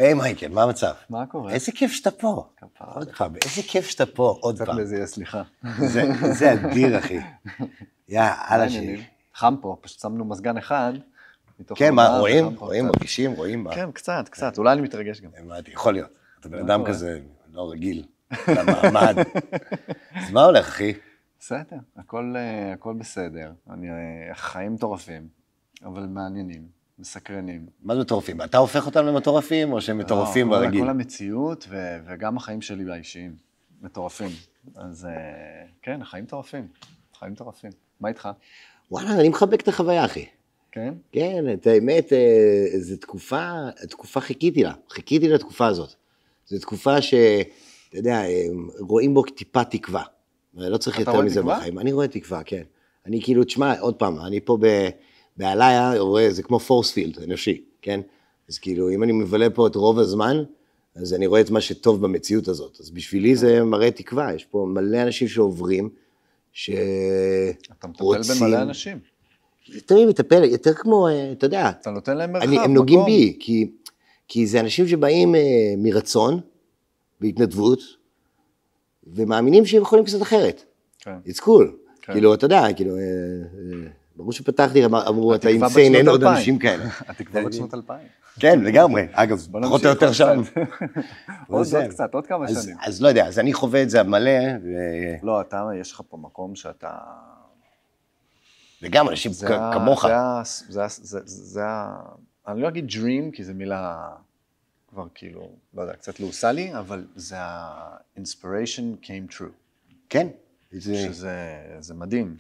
היי מייקל, מה המצב? מה קורה? איזה כיף שאתה פה. עוד פעם, איזה כיף שאתה פה, עוד פעם. קצת לזה, סליחה. זה אדיר, אחי. יאללה שלי. חם פה, פשוט שמנו מזגן אחד. כן, מה, רואים? מרגישים, רואים? כן, קצת. אולי אני מתרגש גם. אמרתי, יכול להיות. אתה בן אדם כזה לא רגיל, למעמד. אז מה הולך, אחי? בסדר, הכל בסדר. חיים מטורפים, אבל מעניינים. מסקרנים. מה זה מטורפים? אתה הופך אותם למטורפים, או שהם מטורפים ברגיל? כל המציאות וגם החיים שלי האישיים. מטורפים. אז כן, החיים מטורפים. מה איתך? וואלה, אני מחבק את החוויה, אחי. כן? כן, את האמת, זו תקופה חיכיתי לתקופה הזאת. זו תקופה שאתה יודע, רואים בו טיפה תקווה. לא צריך יותר מזה בחיים. אני רואה תקווה, כן. אני כאילו, תשמע, עוד פעם, אני פה בעליה, רואה, זה כמו פורס פילד, אנושי, כן? אז כאילו, אם אני מבלה פה את רוב הזמן, אז אני רואה את מה שטוב במציאות הזאת. אז בשבילי זה מראה תקווה, יש פה מלא אנשים שעוברים, אתה מטפל במלא אנשים. יותר מטפל, יותר כמו, אתה יודע. אתה נותן להם מרחב, הם נוגעים בי, כי זה אנשים שבאים מרצון, בהתנדבות, ומאמינים שהם יכולים קצת אחרת. כן. It's cool. כאילו, אתה יודע, כאילו, ברור שפתחתי, אמרו, אתה אינסיין, אין עוד אנשים כאלה. התקווה בת שנות 2000. כן, לגמרי. אגב, פחות או יותר שם. עוד קצת, עוד כמה שנים. אז לא יודע, אז אני חווה את זה מלא. לא, יש לך פה מקום שאתה... וגם אנשים כמוך. זה אני לא אגיד dream, כי זו מילה כבר כאילו, לא יודע, קצת לעושה לי, אבל זה ה-inspiration came true. כן. שזה מדהים.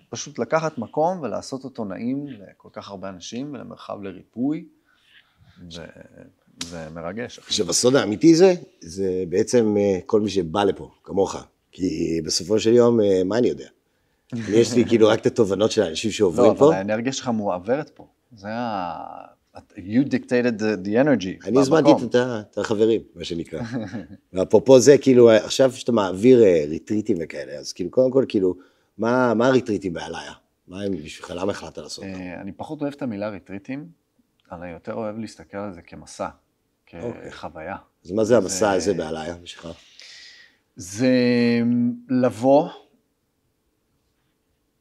פשוט לקחת מקום ולעשות אותו נעים לכל כך הרבה אנשים ולמרחב לריפוי, זה מרגש. עכשיו, הסוד האמיתי זה בעצם כל מי שבא לפה, כמוך. כי בסופו של יום, מה אני יודע? יש לי כאילו רק את התובנות של האנשים שעוברים פה. לא, אבל האנרגיה שלך מועברת פה. זה you dictated the energy. אני הזמנתי את החברים, מה שנקרא. ואפרופו זה, כאילו, עכשיו שאתה מעביר ריטריטים וכאלה, אז כאילו, קודם כל, כאילו, מה הריטריטים בעליה? מה הם בשבילך? למה החלטת לעשות אותם? אני פחות אוהב את המילה ריטריטים, אני יותר אוהב להסתכל על זה כמסע, כחוויה. אז מה זה המסע הזה בעליה בשבילך? זה לבוא,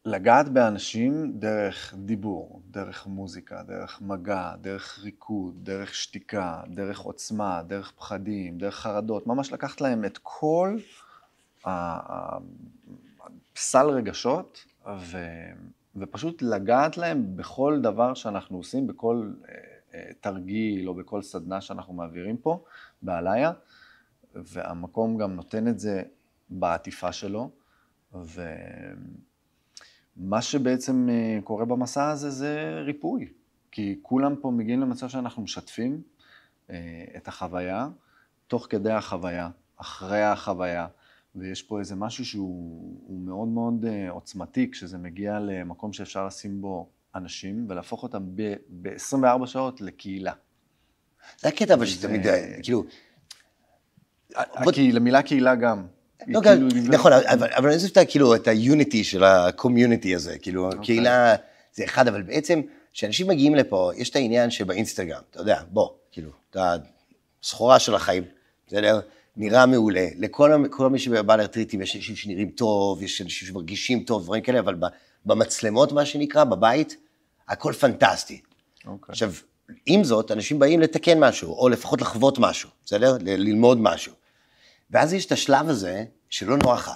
לגעת באנשים דרך דיבור, דרך מוזיקה, דרך מגע, דרך ריקוד, דרך שתיקה, דרך עוצמה, דרך פחדים, דרך חרדות, ממש לקחת להם את כל סל רגשות, ופשוט לגעת להם בכל דבר שאנחנו עושים, בכל תרגיל או בכל סדנה שאנחנו מעבירים פה, בעליה, והמקום גם נותן את זה בעטיפה שלו, מה שבעצם קורה במסע הזה זה ריפוי, כי כולם פה מגיעים למצב שאנחנו משתפים את החוויה, תוך כדי החוויה, אחרי החוויה, ויש פה איזה משהו שהוא מאוד מאוד עוצמתי, כשזה מגיע למקום שאפשר לשים בו אנשים, ולהפוך אותם ב-24 שעות לקהילה. זה הקטע, אבל שתמיד, כאילו... כי למילה קהילה גם. נכון, אבל אני חושב כאילו את היוניטי של הקומיוניטי הזה, כאילו קהילה זה אחד, אבל בעצם כשאנשים מגיעים לפה, יש את העניין שבאינסטגרם, אתה יודע, בוא, כאילו, אתה סחורה של החיים, בסדר? נראה מעולה, לכל מי שבא לריטריטים יש אנשים שנראים טוב, יש אנשים שמרגישים טוב, דברים כאלה, אבל במצלמות, מה שנקרא, בבית, הכל פנטסטי. עכשיו, עם זאת, אנשים באים לתקן משהו, או לפחות לחוות משהו, בסדר? ללמוד משהו. ואז יש את השלב הזה שלא נוח.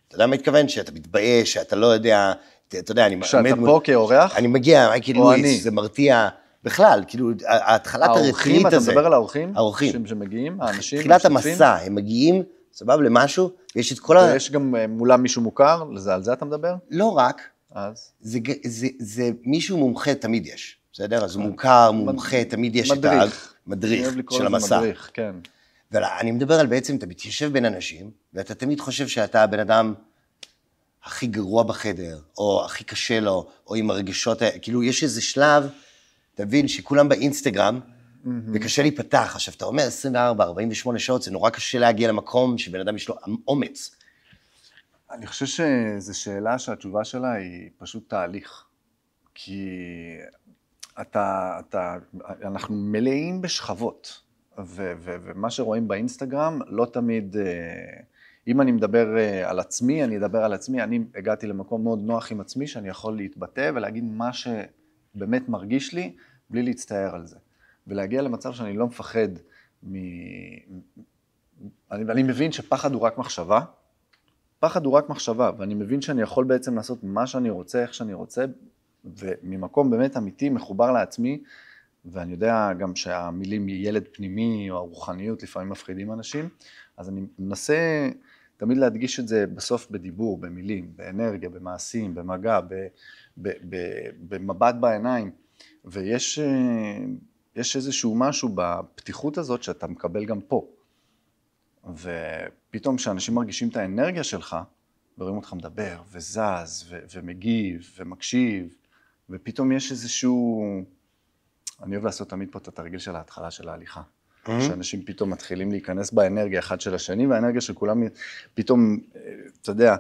אתה יודע מה מתכוון? שאתה מתבייש, שאתה לא יודע, אתה יודע, אני... שאתה פה כאורח? אני מגיע, מייקל לואיס, זה מרתיע, בכלל, כאילו, התחלת הרטריט הזה. אתה מדבר על האורחים? האורחים. שמגיעים, האנשים, תחילת המסע, הם מגיעים, סבב למשהו, ויש את כל ה... ויש גם מולם מישהו מוכר, על זה אתה מדבר? לא רק. אז? זה מישהו מומחה תמיד יש, בסדר? אז מוכר, מומחה, תמיד יש את המדריך של המסע. מדריך, כן. ואני מדבר על בעצם, אתה מתיישב בין אנשים, ואתה תמיד חושב שאתה הבן אדם הכי גרוע בחדר, או הכי קשה לו, או עם הרגשות, כאילו יש איזה שלב, תבין שכולם באינסטגרם, וקשה להיפתח. עכשיו, אתה אומר 24, 48 שעות, זה נורא קשה להגיע למקום שבן אדם יש לו אומץ. אני חושב שזו שאלה שהתשובה שלה היא פשוט תהליך. כי אנחנו מלאים בשכבות, ומה שרואים באינסטגרם לא תמיד, אם אני מדבר על עצמי, אני אדבר על עצמי, אני הגעתי למקום מאוד נוח עם עצמי, שאני יכול להתבטא ולהגיד מה שבאמת מרגיש לי, בלי להצטער על זה. ולהגיע למצב שאני לא מפחד אני מבין שפחד הוא רק מחשבה, פחד הוא רק מחשבה, ואני מבין שאני יכול בעצם לעשות מה שאני רוצה, איך שאני רוצה, וממקום באמת אמיתי, מחובר לעצמי, ואני יודע גם שהמילים ילד פנימי או הרוחניות לפעמים מפחידים אנשים, אז אני מנסה תמיד להדגיש את זה בסוף בדיבור, במילים, באנרגיה, במעשים, במגע, במבט בעיניים, ויש איזשהו משהו בפתיחות הזאת שאתה מקבל גם פה. ופתאום כשאנשים מרגישים את האנרגיה שלך, ורואים אותך מדבר, וזז, ומגיב, ומקשיב, ופתאום יש איזשהו... אני אוהב לעשות תמיד פה את התרגיל של ההתחלה של ההליכה. שאנשים פתאום מתחילים להיכנס באנרגיה אחד של השני, והאנרגיה של כולם פתאום, אתה יודע,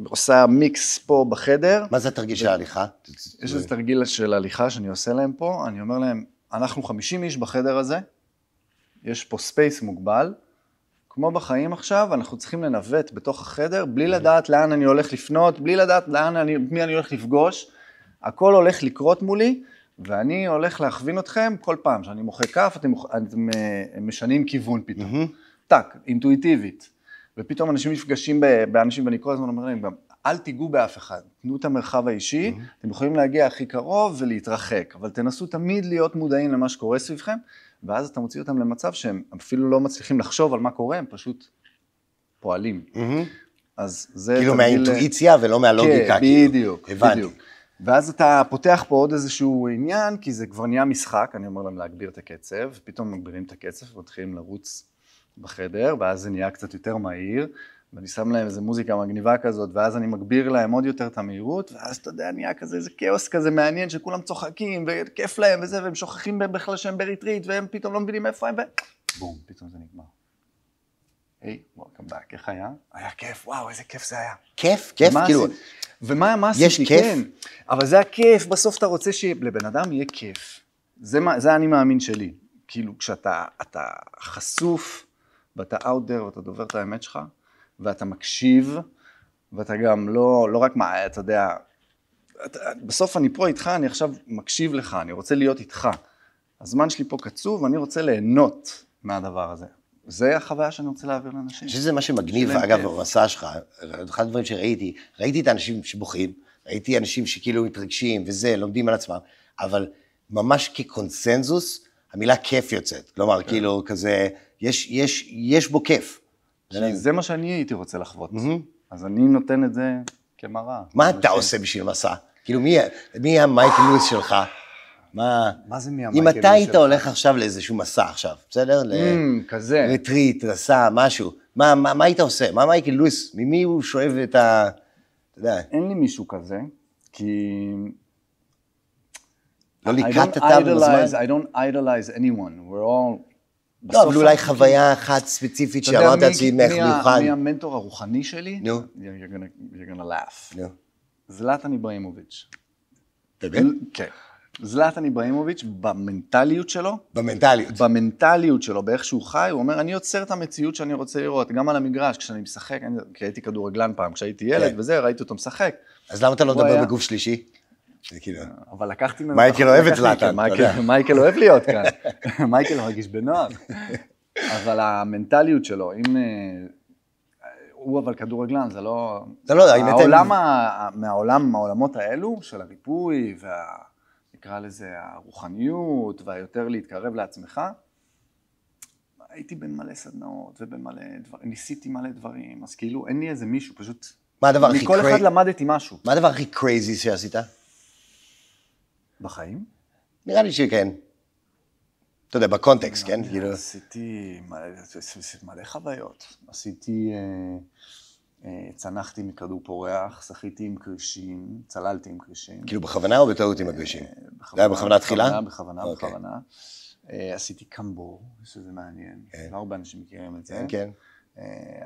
עושה מיקס פה בחדר. מה זה התרגיל של ההליכה? יש איזה תרגיל של ההליכה שאני עושה להם פה, אני אומר להם, אנחנו 50 איש בחדר הזה, יש פה ספייס מוגבל, כמו בחיים עכשיו, אנחנו צריכים לנווט בתוך החדר, בלי לדעת לאן אני הולך לפנות, בלי לדעת מי אני הולך לפגוש, הכל הולך לקרות מולי, ואני הולך להכווין אתכם כל פעם שאני מוחא כף, אתם משנים כיוון פתאום. טק, אינטואיטיבית. ופתאום אנשים מפגשים באנשים, ואני כל הזמן אומר להם, אל תיגעו באף אחד, תנו את המרחב האישי, אתם יכולים להגיע הכי קרוב ולהתרחק, אבל תנסו תמיד להיות מודעים למה שקורה סביבכם, ואז אתה מוציא אותם למצב שהם אפילו לא מצליחים לחשוב על מה קורה, הם פשוט פועלים. אז זה כאילו מהאינטואיציה ולא מהלוגיקה. כן, בדיוק, בדיוק. ואז אתה פותח פה עוד איזשהו עניין, כי זה כבר נהיה משחק, אני אומר להם להגביר את הקצב, ופתאום מגבירים את הקצב ומתחילים לרוץ בחדר, ואז זה נהיה קצת יותר מהיר, ואני שם להם איזו מוזיקה מגניבה כזאת, ואז אני מגביר להם עוד יותר את המהירות, ואז אתה יודע, נהיה כזה איזה כאוס כזה מעניין, שכולם צוחקים, וכיף להם וזה, והם שוכחים בכלל שהם בריטריט, והם פתאום לא מבינים איפה הם, בום, פתאום זה נגמר. היי, welcome back, איך היה? היה כיף, וואו, איזה כיף זה היה. כיף? כיף? כאילו... ומה עשיתי? יש כיף? כן, אבל זה הכיף, בסוף אתה רוצה שלבן אדם יהיה כיף. זה אני מאמין שלי. כאילו, כשאתה חשוף, ואתה out there, ואתה דובר את האמת שלך, ואתה מקשיב, ואתה גם לא רק מה, אתה יודע, בסוף אני פה איתך, אני עכשיו מקשיב לך, אני רוצה להיות איתך. הזמן שלי פה קצוב, ואני רוצה ליהנות מהדבר הזה. זה החוויה שאני רוצה להעביר לאנשים. שזה מה שמגניב, אגב, במסע שלך, אחד הדברים שראיתי, ראיתי את האנשים שבוכים, ראיתי אנשים שכאילו מתרגשים וזה, לומדים על עצמם, אבל ממש כקונסנזוס, המילה כיף יוצאת. כלומר, כאילו כזה, יש בו כיף. זה מה שאני הייתי רוצה לחוות. אז אני נותן את זה כמראה. מה אתה עושה בשביל מסע? כאילו, מי המייק לואיס שלך? מה זה מי המייק לואיס שלך? אם אתה היית הולך עכשיו לאיזשהו מסע עכשיו, בסדר? כזה. רטריט, מסע, משהו. מה היית עושה? מה מייק לואיס? ממי הוא שואב את ה... אתה יודע. אין לי מישהו כזה, כי... לא לקראת אתה בזמן? I don't idolize anyone. We're all... לא, אבל אולי חוויה אחת ספציפית שאמרת לעצמי מיוחד. מי המנטור הרוחני שלי? נו. You're gonna laugh. נו. זלאטן איברהימוביץ'. באמת? כן. זלאטן איברהימוביץ' במנטליות שלו. במנטליות. במנטליות שלו, באיך שהוא חי, הוא אומר, אני יוצר את המציאות שאני רוצה לראות, גם על המגרש, כשאני משחק, כי הייתי כדורגלן פעם, כשהייתי ילד וזה, ראיתי אותו משחק. אז למה אתה לא מדבר בגוף שלישי? אבל לקחתי ממנו... מייקל אוהב את זלאטן, אתה יודע. מייקל אוהב להיות כאן. מייקל מרגיש בנוח. אבל המנטליות שלו, אם... הוא אבל כדורגלן, זה לא... זה לא, מהעולמות האלו, של הריפוי, נקרא לזה הרוחניות, והיותר להתקרב לעצמך, הייתי בין מלא סדנאות, ובין מלא דברים, ניסיתי מלא דברים, אז כאילו אין לי איזה מישהו, פשוט... מה הדבר הכי מכל אחד למדתי משהו. מה הדבר הכי קרייזי שעשית? בחיים? נראה לי שכן. אתה יודע, בקונטקסט, כן? עשיתי מלא חוויות. עשיתי, צנחתי מכדור פורח, שחיתי עם קרישים, צללתי עם קרישים. כאילו בכוונה או בטעות עם הקרישים? זה היה בכוונה תחילה? בכוונה. עשיתי קמבו, שזה מעניין. לא הרבה אנשים מכירים את זה. כן.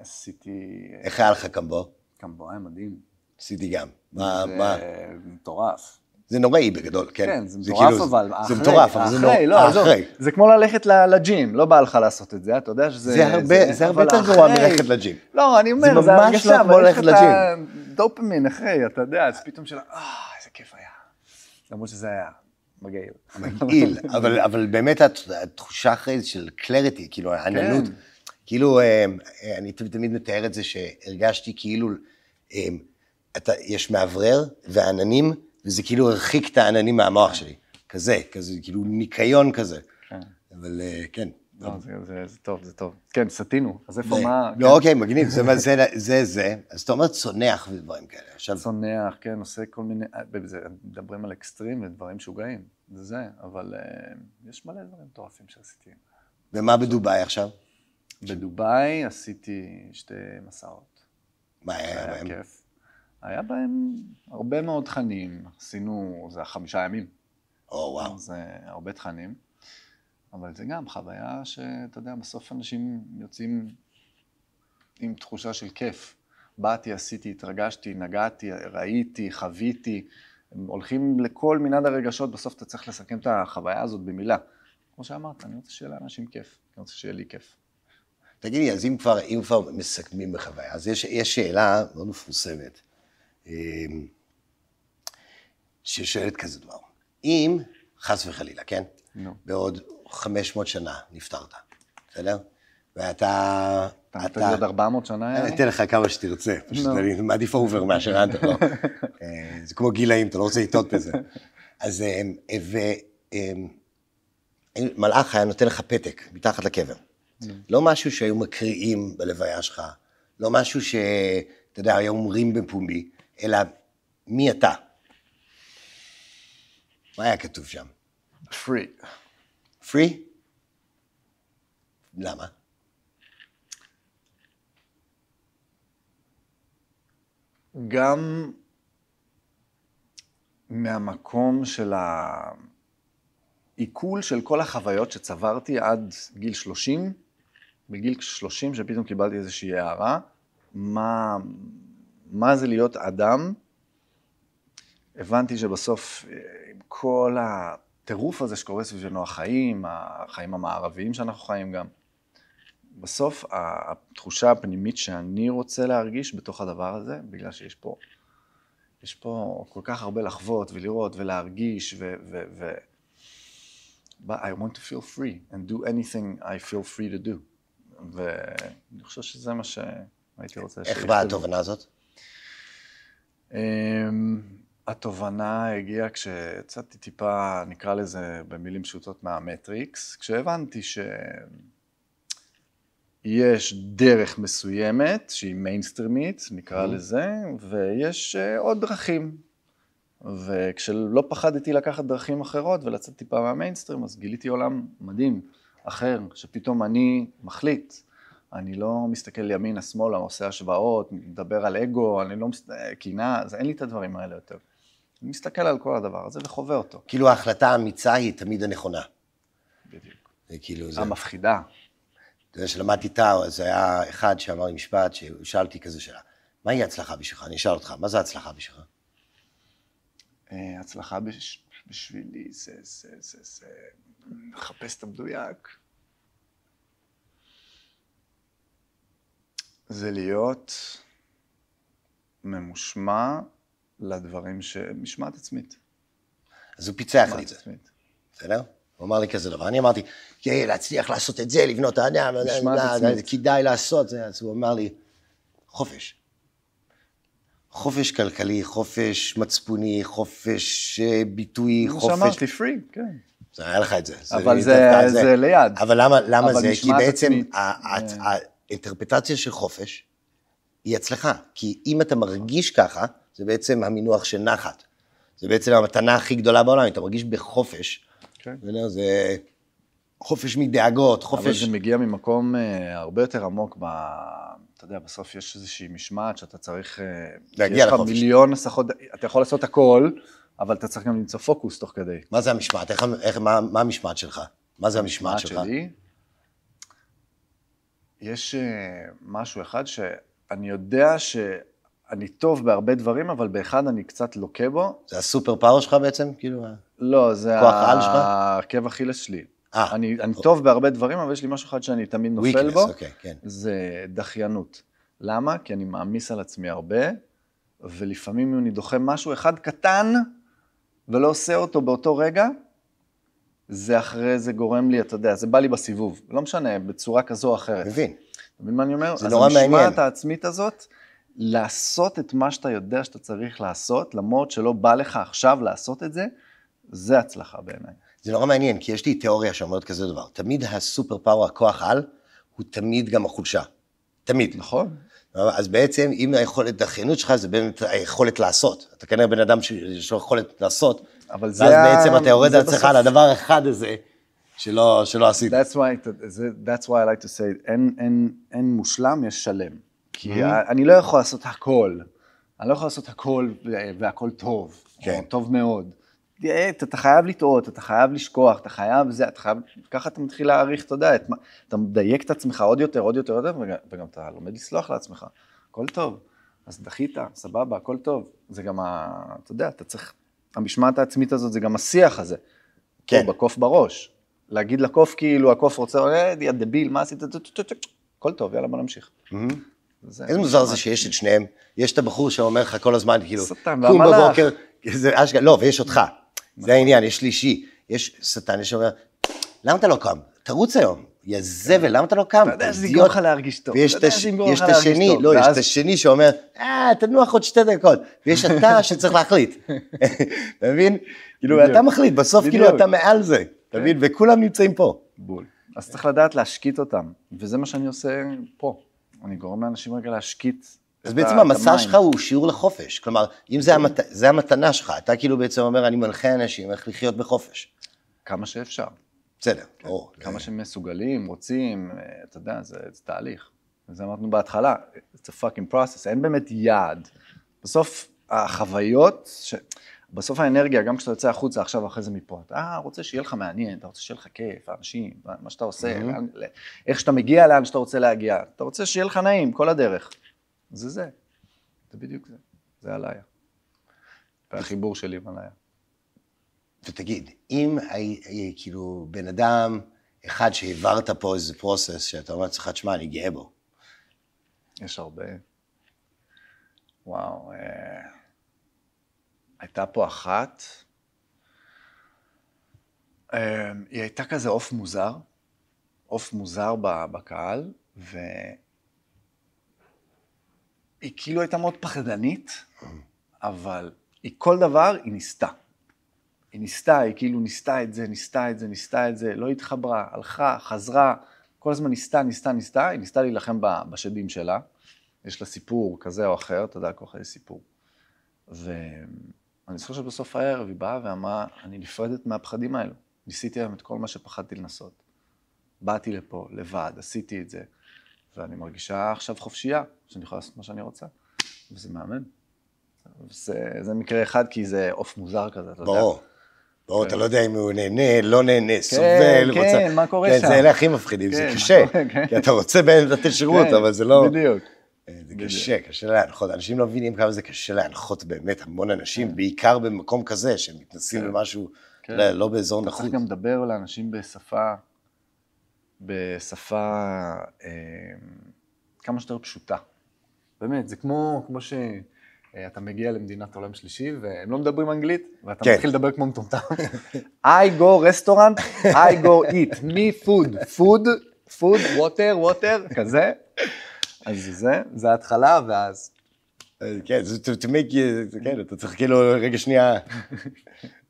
עשיתי... איך היה לך קמבו? קמבו היה מדהים. עשיתי גם. זה מטורף. זה נוראי בגדול, כן. כן, זה מטורף אבל, זה מטורף, אבל זה נורא, אחרי. זה כמו ללכת לג'ים, לא בא לך לעשות את זה, אתה יודע שזה... זה הרבה יותר גרוע מלכת לג'ים. לא, אני אומר, זה הרגשה, אבל יש לך דופמין אחרי, אתה יודע, אז פתאום איזה כיף היה. למרות שזה היה מגעיל. מגעיל, אבל באמת התחושה אחרי של קלריטי, כאילו, העננות, כאילו, אני תמיד מתאר את זה שהרגשתי כאילו, יש מעברר ועננים, וזה כאילו הרחיק את העננים מהמוח שלי. כזה, כאילו ניקיון כזה. אבל כן. לא, זה טוב, זה טוב. כן, סתינו. אז איפה מה... לא, אוקיי, מגניב, זה. אז אתה אומר צונח ודברים כאלה. צונח, כן, עושה כל מיני... מדברים על אקסטרים ודברים שוגעים. זה, אבל יש מלא דברים מטורפים שעשיתי. ומה בדובאי עכשיו? בדובאי עשיתי 2 מסעות. מה היה בהם? כיף. היה בהם הרבה מאוד תכנים, עשינו, זה 5 ימים. וואו. זה הרבה תכנים, אבל זה גם חוויה שאתה יודע, בסוף אנשים יוצאים עם תחושה של כיף. באתי, עשיתי, התרגשתי, נגעתי, ראיתי, חוויתי, הם הולכים לכל מנעד הרגשות, בסוף אתה צריך לסכם את החוויה הזאת במילה. כמו שאמרת, אני רוצה שיהיה לאנשים כיף, אני רוצה שיהיה לי כיף. תגידי, אז אם כבר מסכמים בחוויה, אז יש שאלה מאוד מפורסמת, ששואלת כזה דבר. אם, חס וחלילה, כן? בעוד 500 שנה נפטרת, בסדר? ואתה... אתה נתן לי עוד 400 שנה? אני אתן לך כמה שתרצה, פשוט אני מעדיף אובר מאשר אנטר, לא? זה כמו גילאים, אתה לא רוצה לטעות בזה. אז, מלאך היה נותן לך פתק מתחת לקבר. לא משהו שהיו מקריאים בלוויה שלך, לא משהו שאתה יודע, היו אומרים בפומבי, אלא מי אתה? מה היה כתוב שם? Free. Free? למה? גם מהמקום של העיכול של כל החוויות שצברתי עד גיל 30, בגיל 30 שפתאום קיבלתי איזושהי הערה, מה זה להיות אדם, הבנתי שבסוף עם כל הטירוף הזה שקורה סביבנו, החיים המערביים שאנחנו חיים גם, בסוף התחושה הפנימית שאני רוצה להרגיש בתוך הדבר הזה, בגלל שיש פה כל כך הרבה לחוות ולראות ולהרגיש but I want to feel free and do anything I feel free to do. ואני חושב שזה מה שהייתי רוצה. איך באה התובנה הזאת? התובנה הגיעה כשיצאתי טיפה, נקרא לזה במילים פשוטות מהמטריקס, כשהבנתי שיש דרך מסוימת שהיא מיינסטרימית, נקרא לזה, ויש עוד דרכים. וכשלא פחדתי לקחת דרכים אחרות ולצאת טיפה מהמיינסטרים, אז גיליתי עולם מדהים, אחר, שפתאום אני מחליט. אני לא מסתכל ימינה, שמאלה, עושה השוואות, מדבר על אגו, אני לא קינה, אז אין לי את הדברים האלה יותר. אני מסתכל על כל הדבר הזה וחווה אותו. כאילו ההחלטה האמיצה היא תמיד הנכונה. בדיוק. זה כאילו זה... המפחידה. אתה יודע, שלמדתי טאו, אז היה אחד שאמר לי משפט, ששאלתי כזה שאלה, מהי הצלחה בשבילך? אני אשאל אותך, מה זה הצלחה בשבילך? הצלחה בשבילי זה לחפש את המדויק. זה להיות ממושמע לדברים משמעת עצמית. אז הוא פיצח לי את זה. בסדר? הוא אמר לי כזה דבר. אני אמרתי, להצליח לעשות את זה, לבנות האדם, כדאי לעשות זה. אז הוא אמר לי, חופש. חופש כלכלי, חופש מצפוני, חופש ביטוי, חופש... כמו שאמרתי, פרי, כן. זה היה לך את זה. אבל זה ליד. אבל למה זה? כי בעצם האינטרפטציה של חופש היא הצלחה. כי אם אתה מרגיש ככה, זה בעצם המינוח של נחת. זה בעצם המתנה הכי גדולה בעולם, אתה מרגיש בחופש. זה חופש מדאגות, חופש... אבל זה מגיע ממקום הרבה יותר עמוק אתה יודע, בסוף יש איזושהי משמעת שאתה צריך... להגיע לחופש. יש לך מיליון הסחות, אתה יכול לעשות הכל, אבל אתה צריך גם למצוא פוקוס תוך כדי. מה זה המשמעת? מה המשמעת שלך? מה זה המשמעת שלך? שלי? יש משהו אחד שאני יודע אני טוב בהרבה דברים, אבל באחד אני קצת לוקה בו. זה הסופר פאוור שלך בעצם? כאילו... לא, זה כוח העל שלך? העקב אכילס שלי. אני טוב בהרבה דברים, אבל יש לי משהו אחד שאני תמיד נופל בו, זה דחיינות. למה? כי אני מאמיס על עצמי הרבה, ולפעמים אם אני דוחה משהו אחד קטן, ולא עושה אותו באותו רגע, זה אחרי זה גורם לי, אתה יודע, זה בא לי בסיבוב. לא משנה, בצורה כזו או אחרת. מבין. אתה מבין מה אני אומר? זה נורא מעניין. אז המשמעת העצמית הזאת, לעשות את מה שאתה יודע שאתה צריך לעשות, למרות שלא בא לך עכשיו לעשות את זה, זה הצלחה בעיניי. זה נורא מעניין, כי יש לי תיאוריה שאומרת כזה דבר. תמיד הסופר פאוור, הכוח על, הוא תמיד גם החולשה. תמיד. נכון. אז בעצם, אם היכולת דחיינות שלך, זה באמת היכולת לעשות. אתה כנראה בן אדם שיש לו יכולת לעשות, ואז בעצם אתה יורד על עצמך על הדבר האחד הזה, שלא עשית. That's why I like to say, אין מושלם, יש שלם. כי אני לא יכול לעשות הכל. אני לא יכול לעשות הכל והכל טוב. כן. טוב מאוד. אתה חייב לטעות, אתה חייב לשכוח, אתה חייב זה, ככה אתה מתחיל להעריך, אתה יודע, אתה מדייק את עצמך עוד יותר, וגם אתה לומד לסלוח לעצמך. הכל טוב. אז דחית, סבבה, הכל טוב. זה גם, אתה יודע, אתה צריך, המשמעת העצמית הזאת, זה גם השיח הזה. כן. בקוף בראש. להגיד לקוף כאילו, הקוף רוצה, יא דביל, מה עשית? הכל טוב, יאללה, בוא נמשיך. איזה מוזר זה שיש את שניהם. יש את הבחור שאומר לך כל הזמן, כאילו, שטן, והמלאך. לא, ויש אותך. זה העניין, יש שלישי. יש שטן שאומר, למה אתה לא קם? תרוץ היום. יא זבל, למה אתה לא קם? אתה יודע שזה יגרום לך להרגיש טוב. ויש את השני, לא, יש את השני שאומר, תנוח עוד 2 דקות. ויש אתה שצריך להחליט. אתה מבין? כאילו, אתה מחליט, בסוף כאילו אתה מעל זה. אתה מבין? וכולם נמצאים פה. בול. אז צריך לדעת להשקיט אותם. וזה מה שאני עושה פה. אני גורם לאנשים רגע להשקיט. אז בעצם המסע שלך הוא שיעור לחופש. כלומר, אם זה המתנה שלך, אתה כאילו בעצם אומר, אני מנחה אנשים איך לחיות בחופש. כמה שאפשר. בסדר. כמה שהם מסוגלים, רוצים, אתה יודע, זה תהליך. זה אמרנו בהתחלה, it's a fucking process, אין באמת יעד. בסוף החוויות, בסוף האנרגיה, גם כשאתה יוצא החוצה עכשיו אחרי זה מפה, אתה רוצה שיהיה לך מעניין, אתה רוצה שיהיה לך כיף, האנשים, מה שאתה עושה, איך שאתה מגיע לאן שאתה רוצה להגיע, אתה רוצה שיהיה לך נעים כל הדרך. זה בדיוק זה, זה עליי. והחיבור שלי עם עליי. ותגיד, אם כאילו בן אדם אחד שהעברת פה איזה פרוסס, שאתה אומר צריך תשמע, אני גאה בו. יש הרבה. וואו, הייתה פה אחת, היא הייתה כזה עוף מוזר בקהל, והיא כאילו הייתה מאוד פחדנית, אבל היא כל דבר היא ניסתה. היא כאילו ניסתה את זה, לא התחברה, הלכה, חזרה, כל הזמן ניסתה, היא ניסתה להילחם בשדים שלה, יש לה סיפור כזה או אחר, אתה יודע, כל כך יש סיפור. ואני זוכר שבסוף הערב היא באה ואמרה, אני נפרדת מהפחדים האלו, ניסיתי היום את כל מה שפחדתי לנסות. באתי לפה, לבד, עשיתי את זה, ואני מרגישה עכשיו חופשייה, שאני יכולה לעשות מה שאני רוצה, וזה מאמן. זה מקרה אחד, כי זה עוף מוזר כזה, אתה יודע. ברור, אתה לא יודע אם הוא נהנה, לא נהנה, סובל, רוצה... כן, מה קורה שם? זה אלה הכי מפחידים, זה קשה, כי אתה רוצה באמת לתת שירות, אבל זה לא... בדיוק. זה קשה להנחות, אנשים לא מבינים כמה זה קשה להנחות באמת המון אנשים, בעיקר במקום כזה, שהם מתנסים במשהו לא באזור נחות. אתה צריך גם לדבר לאנשים בשפה כמה שיותר פשוטה. באמת, זה כמו שאתה מגיע למדינת עולם שלישי, והם לא מדברים אנגלית, ואתה מתחיל לדבר כמו מטומטם. I go restaurant, I go eat, me food, water, כזה. אז זה ההתחלה, ואז... כן, זה to make you, כן, אתה צריך כאילו רגע שנייה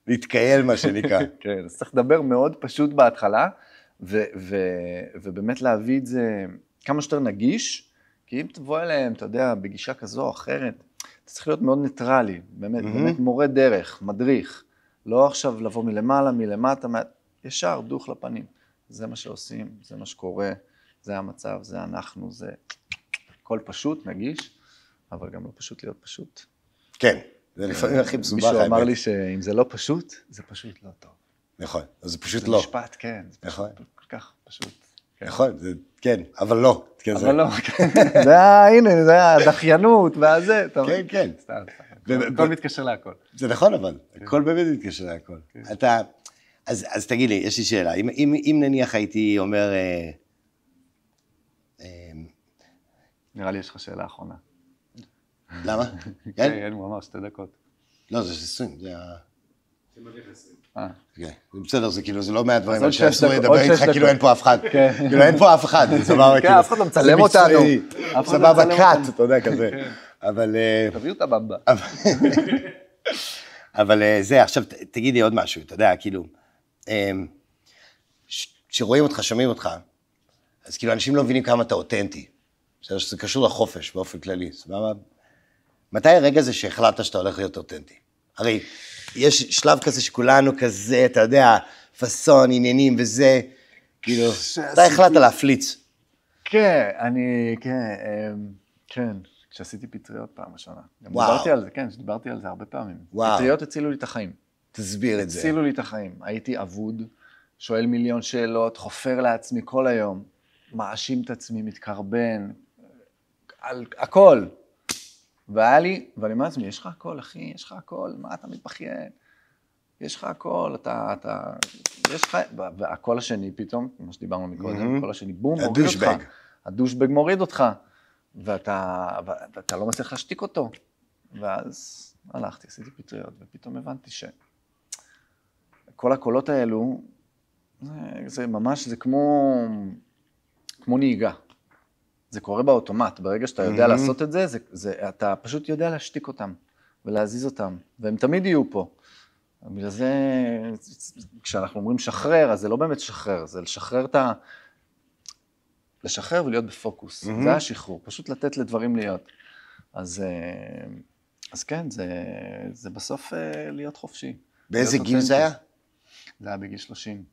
להתקהל, מה שנקרא. כן, אז צריך לדבר מאוד פשוט בהתחלה, ובאמת להביא את זה כמה שיותר נגיש, כי אם תבוא אליהם, אתה יודע, בגישה כזו או אחרת, אתה צריך להיות מאוד ניטרלי, באמת מורה דרך, מדריך, לא עכשיו לבוא מלמטה, ישר, דוך לפנים. זה מה שעושים, זה מה שקורה, זה המצב, זה אנחנו, זה הכל פשוט, נגיש, אבל גם לא פשוט להיות פשוט. כן, זה לפעמים הכי מסובך. מישהו אמר לי שאם זה לא פשוט, זה פשוט לא טוב. נכון, אז זה פשוט לא. זה משפט, כן, זה פשוט כל כך פשוט. נכון, כן, אבל לא. אבל לא, הנה, זה הדחיינות והזה, אתה כן, כן. סתם. הכל מתקשר להכל. זה נכון אבל, הכל באמת מתקשר להכל. אז תגיד לי, יש לי שאלה, אם נניח הייתי אומר... נראה לי יש לך שאלה אחרונה. למה? כן, הוא אמר 2 דקות. לא, זה 20, זה ה... זה מגיע 20. זה בסדר, זה כאילו, זה לא מעט דברים, עוד 6 דקות, לדבר איתך כאילו אין פה אף אחד. כאילו אין פה אף אחד, זה סבבה, כן, אף אחד לא מצלם אותנו. סבבה קאט, אתה יודע, כזה. אבל... תביאו את הבמבה. אבל זה, עכשיו תגיד לי עוד משהו, אתה יודע, כאילו, כשרואים אותך, שומעים אותך, אז כאילו אנשים לא מבינים כמה אתה אותנטי. בסדר, שזה קשור לחופש באופן כללי, סבבה? מתי הרגע הזה שהחלטת שאתה הולך להיות אותנטי? הרי יש שלב כזה שכולנו כזה, אתה יודע, פסון, עניינים וזה, כאילו, אתה החלטת להפליץ. כן, כן, כשעשיתי פטריות פעם ראשונה. גם דיברתי על זה, כן, דיברתי על זה הרבה פעמים. פטריות הצילו לי את החיים. תסביר את זה. הצילו לי את החיים. הייתי אבוד, שואל מיליון שאלות, חופר לעצמי כל היום, מאשים את עצמי, מתקרבן, על הכל. והיה לי, ואני אומר לעצמי, יש לך הכל, אחי, יש לך הכל, מה אתה מתבכיין? יש לך הכל, יש לך, והקול השני פתאום, מה שדיברנו מקודם, הקול השני, בום, מוריד אותך. הדושבג מוריד אותך, ואתה לא מצליח להשתיק אותו. ואז הלכתי, עשיתי פטריות, ופתאום הבנתי שכל הקולות האלו, זה ממש, זה כמו נהיגה. זה קורה באוטומט, ברגע שאתה יודע לעשות את זה, אתה פשוט יודע להשתיק אותם, ולהזיז אותם, והם תמיד יהיו פה. בגלל זה, כשאנחנו אומרים שחרר, אז זה לא באמת שחרר, זה לשחרר ולהיות בפוקוס. זה השחרור, פשוט לתת לדברים להיות. אז כן, זה בסוף להיות חופשי. באיזה גיל זה היה? זה היה בגיל 30,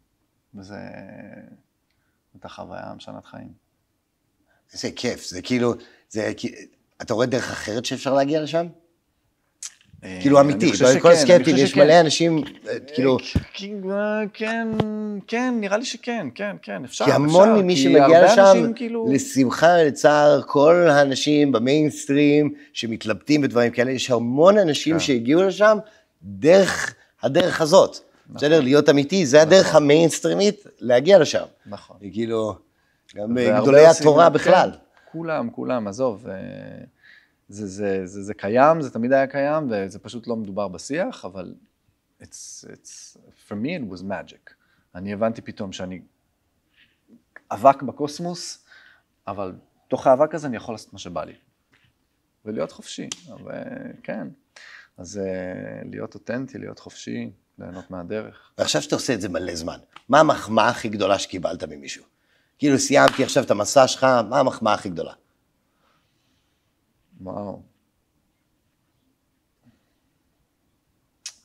וזה הייתה חוויה משנת חיים. איזה כיף, זה כאילו, אתה רואה דרך אחרת שאפשר להגיע לשם? כאילו אמיתי, כל הסקפטים, יש מלא אנשים, כאילו... כן, נראה לי שכן, כן, אפשר. כי המון ממי שמגיע לשם, לשמחה, לצער, כל האנשים במיינסטרים שמתלבטים בדברים כאלה, יש המון אנשים שהגיעו לשם דרך הדרך הזאת. בסדר, להיות אמיתי, זה הדרך המיינסטרימית להגיע לשם. נכון. כאילו, גם גדולי התורה בכלל. כולם, עזוב. זה קיים, זה תמיד היה קיים, וזה פשוט לא מדובר בשיח, אבל for me it was magic. אני הבנתי פתאום שאני אבק בקוסמוס, אבל תוך האבק הזה אני יכול לעשות מה שבא לי. ולהיות חופשי, כן. אז להיות אותנטי, להיות חופשי, ליהנות מהדרך. ועכשיו שאתה עושה את זה מלא זמן, מה המחמאה הכי גדולה שקיבלת ממישהו? כאילו סיימתי עכשיו את המסע שלך, מה המחמאה הכי גדולה? וואו.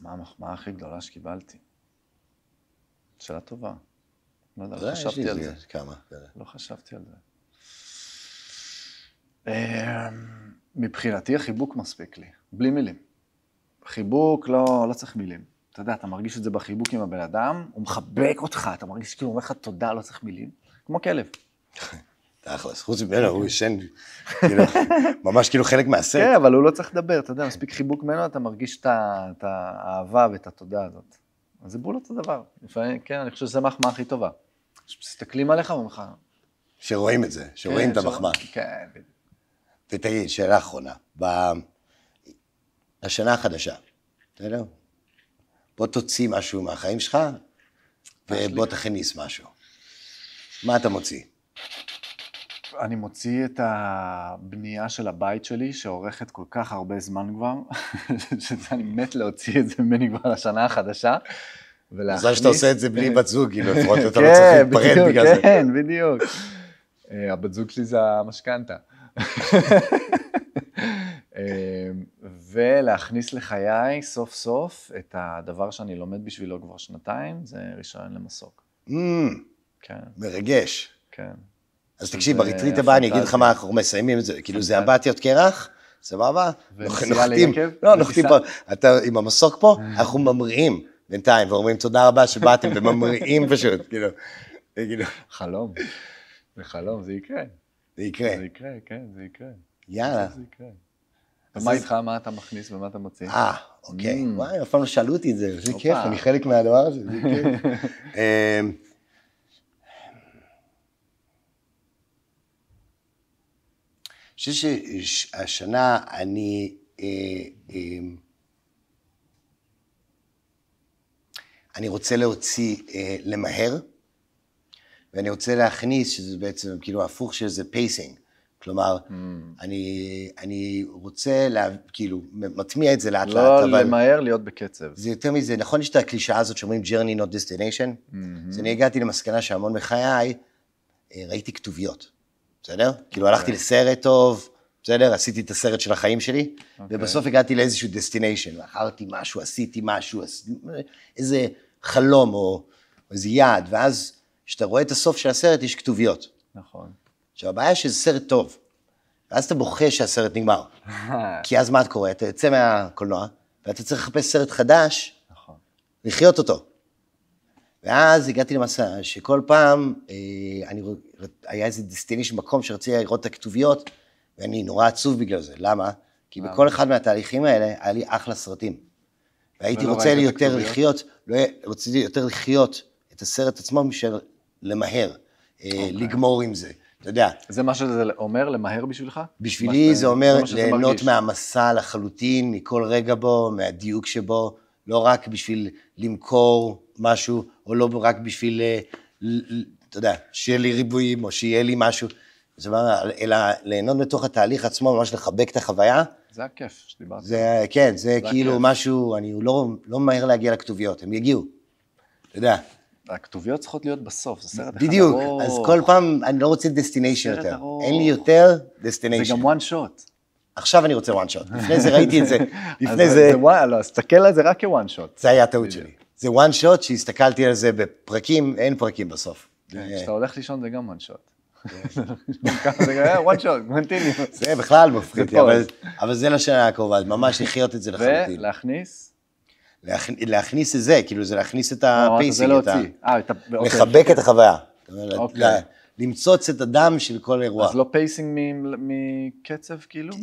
מה המחמאה הכי גדולה שקיבלתי? שאלה טובה. לא יודע, לא חשבתי על זה. כמה? לא חשבתי על זה. מבחינתי החיבוק מספיק לי, בלי מילים. חיבוק לא צריך מילים. אתה יודע, אתה מרגיש את זה בחיבוק עם הבן אדם, הוא מחבק אותך, אתה מרגיש כאילו הוא אומר לך תודה, לא צריך מילים. כמו כלב. תכלס, חוץ ממנו, הוא ישן, ממש כאילו חלק מהסרט. כן, אבל הוא לא צריך לדבר, אתה יודע, מספיק חיבוק ממנו, אתה מרגיש את האהבה ואת התודה הזאת. אז זה בול אותו דבר. כן, אני חושב שזה המחמאה הכי טובה. מסתכלים עליך ואומרים לך... שרואים את זה, שרואים את המחמאה. כן. ותגיד, שאלה אחרונה, בשנה החדשה, בסדר? בוא תוציא משהו מהחיים שלך, ובוא תכניס משהו. מה אתה מוציא? אני מוציא את הבנייה של הבית שלי, שעורכת כל כך הרבה זמן כבר, שאני מת להוציא את זה ממני כבר לשנה החדשה, ולהכניס... אז שאתה עושה את זה בלי בת זוג, כאילו, לפחות אתה לא צריך להתפרד בגלל זה. כן, בדיוק. הבת זוג שלי זה המשכנתה. ולהכניס לחיי סוף סוף את הדבר שאני לומד בשבילו כבר 2 זה רישיון למסוק. כן. מרגש. כן. אז תקשיב, בריטריט הבא אני אגיד לך מה אנחנו מסיימים את זה, כאילו זה אמבטיות קרח, סבבה? נוחתים, לא, נוחתים פה, אתה עם המסוק פה, אנחנו ממריאים בינתיים, ואומרים תודה רבה שבאתם וממריאים פשוט, כאילו. חלום. זה חלום, זה יקרה. זה יקרה. זה יקרה, כן, זה יקרה. יאללה. זה יקרה. ומה איתך, מה אתה מכניס ומה אתה מוציא? אוקיי. וואי, אף פעם לא שאלו אותי את זה. זה כיף, אני חלק מהדבר הזה, זה כיף. אני חושב שהשנה אני רוצה להוציא למהר, ואני רוצה להכניס, שזה בעצם כאילו הפוך של זה פייסינג. כלומר, אני רוצה, כאילו, מטמיע את זה לאט לאט, אבל... לא למהר, להיות בקצב. זה יותר מזה, נכון יש את הקלישאה הזאת שאומרים journey not destination? אז אני הגעתי למסקנה שהמון בחיי, ראיתי כתוביות, בסדר? כאילו הלכתי לסרט טוב, בסדר? עשיתי את הסרט של החיים שלי, ובסוף הגעתי לאיזשהו destination, ואחרתי משהו, עשיתי משהו, איזה חלום או איזה יעד, ואז כשאתה רואה את הסוף של הסרט, יש כתוביות. נכון. עכשיו, הבעיה שזה סרט טוב, ואז אתה בוכה שהסרט נגמר. כי אז מה את קורא? אתה יוצא מהקולנוע, ואתה צריך לחפש סרט חדש, לחיות אותו. ואז הגעתי למסע שכל פעם, היה איזה דסטינישן מקום שרציתי לראות את הכתוביות, ואני נורא עצוב בגלל זה. למה? כי בכל אחד מהתהליכים האלה, היה לי אחלה סרטים. והייתי רוצה יותר לחיות, רציתי יותר לחיות את הסרט עצמו משל למהר, לגמור עם זה. אתה יודע. זה מה שזה אומר, למהר בשבילך? בשבילי זה אומר ליהנות מהמסע לחלוטין, מכל רגע בו, מהדיוק שבו, לא רק בשביל למכור משהו, או לא רק בשביל, אתה יודע, שיהיה לי ריבועים, או שיהיה לי משהו, אלא ליהנות בתוך התהליך עצמו, ממש לחבק את החוויה. זה הכיף שדיברת. כן, זה כאילו משהו, אני לא מהר להגיע לכתוביות, הם יגיעו, אתה יודע. הכתוביות צריכות להיות בסוף, זה סרט אחד בדיוק, אז כל פעם אני לא רוצה דסטיניישן יותר. אין לי יותר דסטיניישן. זה גם one shot. עכשיו אני רוצה one shot. לפני זה ראיתי את זה. לפני זה... לא, תסתכל על זה רק כ-one shot. זה היה הטעות שלי. זה one shot שהסתכלתי על זה בפרקים, אין פרקים בסוף. כשאתה הולך לישון זה גם one shot. זה one shot, continue. זה בכלל מפחיד לי, אבל זה לשנה הקרובה, ממש לחיות את זה לחלוטין. ולהכניס? להכניס את זה, כאילו זה להכניס את הפייסינג, לחבק את החוויה, למצוץ את הדם של כל אירוע. אז לא פייסינג מקצב כאילו?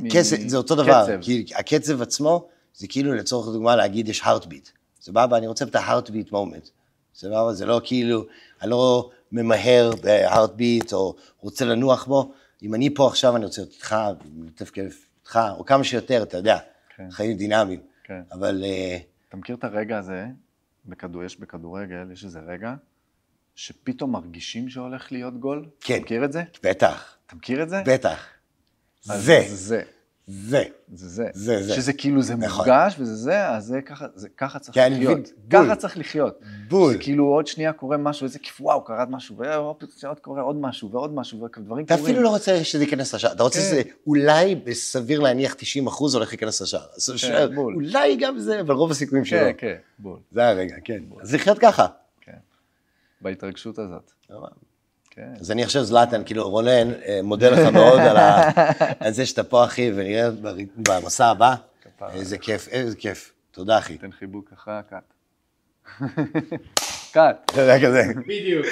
זה אותו דבר, כי הקצב עצמו זה כאילו לצורך דוגמה להגיד יש heartbeat, סבבה, אני רוצה את ה-heartbeat moment, סבבה, זה לא כאילו, אני לא ממהר ב-heartbeat או רוצה לנוח בו, אם אני פה עכשיו אני רוצה אותך, לתפקד אותך, או כמה שיותר, אתה יודע, חיים דינמיים, אבל... אתה מכיר את הרגע הזה, יש בכדורגל, יש איזה רגע, שפתאום מרגישים שהולך להיות גול? כן. אתה מכיר את זה? בטח. אתה מכיר את זה? בטח. זה. שזה כאילו זה מורגש, וזה זה, אז ככה צריך לחיות. ככה צריך לחיות. בול. זה כאילו עוד שנייה קורה משהו, איזה כיף, וואו, קרה משהו, ועוד קורה עוד משהו, ועוד משהו, ודברים קורים. אתה אפילו לא רוצה שזה ייכנס לשער, אתה רוצה שזה אולי בסביר להניח 90% הולך להיכנס לשער. אולי גם זה, אבל רוב הסיכויים שלא. כן, כן, בול. זה הרגע, כן. אז לחיות ככה. כן. בהתרגשות הזאת. אז אני חושב זלאטן, כאילו רונן, מודה לך מאוד על זה שאתה פה אחי, ונראה במסע הבא, איזה כיף, איזה כיף. תודה אחי. תן חיבוק אחרי הקאט. קאט. אתה יודע כזה. בדיוק.